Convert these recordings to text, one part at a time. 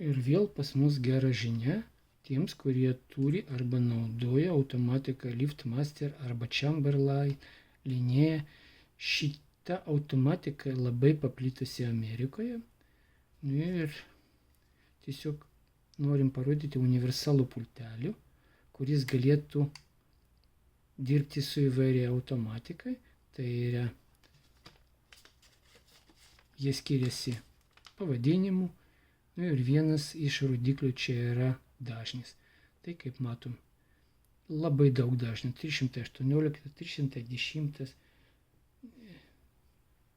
Ir vėl pas mus gera žinia tiems, kurie turi arba naudoja automatiką LiftMaster arba Chamberlain, Linnea. Šita automatika labai paplitusi Amerikoje. Ir tiesiog norim parodyti universalų pultelį, kuris galėtų dirbti su įvairia automatika. Tai yra, jie skiriasi pavadinimu. Ir vienas iš rodiklių čia yra dažnis. Tai kaip matom, labai daug dažnių. 318, 310,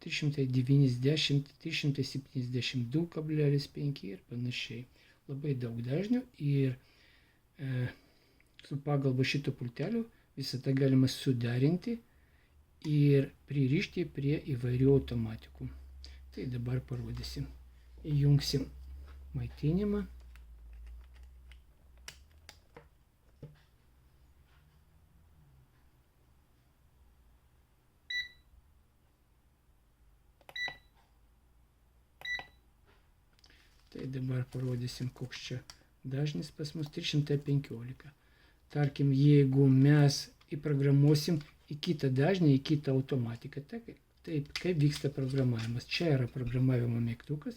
390, 372,5 ir panašiai. Labai daug dažnių ir su pagalba šito pultelio visada galima suderinti ir pririšti prie įvairių automatikų. Tai dabar parodysim. Įjungsim maitinimą. Tai dabar parodysim, koks čia dažnis pas mus 315. Tarkim, jeigu mes įprogramuosim į kitą dažnį, į kitą automatiką, taip kaip vyksta programavimas. Čia yra programavimo mygtukas.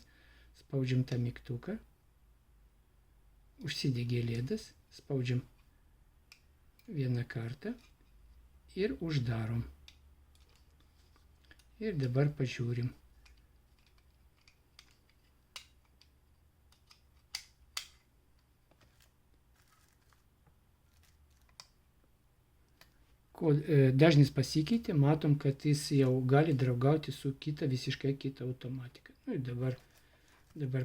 Spaudžiam tą mygtuką. Užsidegė lėdas. Spaudžiam vieną kartą ir uždarom. Ir dabar pažiūrim. Dažnis pasikeitė, matom, kad jis jau gali draugauti su visiškai kita automatika. Ir dabar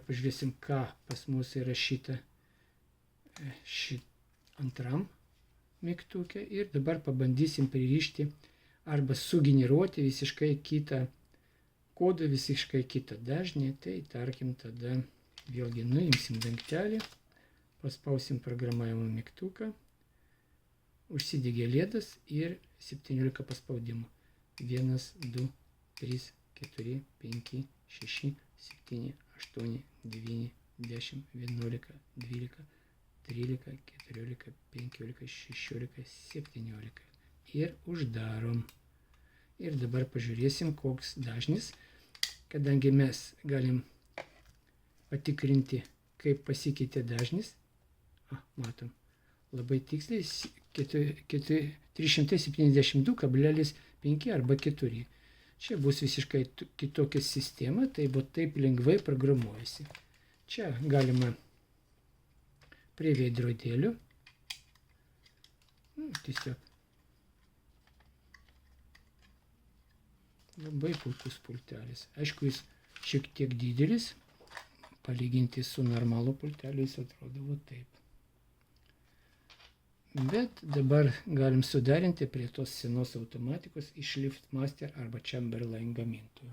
pažiūrėsim, ką pas mus įrašyta antram mygtuke. Ir dabar pabandysim pririšti arba sugeneruoti visiškai kitą kodą, visiškai kitą dažnį. Tai tarkim, tada vėlgi nuimsim dangtelį, paspausim programavimo mygtuką. Užsidegė lėdas ir 17 paspaudimų. 1, 2, 3, 4, 5, 6, 7, 8, 9, 10, 11, 12, 13, 14, 15, 16, 17. Ir uždarom. Ir dabar pažiūrėsim, koks dažnis. Kadangi mes galim patikrinti, kaip pasikeitė dažnis. Matom. Labai tiksliai 372,5 arba 4. Čia bus visiškai kitokia sistema, tai taip lengvai programuojasi. Čia galima prie veidrodėlių. Tiesiog labai puikus pultelis. Aišku, jis šiek tiek didelis, palyginti su normalu pulteliu jis atrodo taip. Bet dabar galim suderinti prie tos senos automatikos iš LiftMaster arba Chamberlain gamintojų.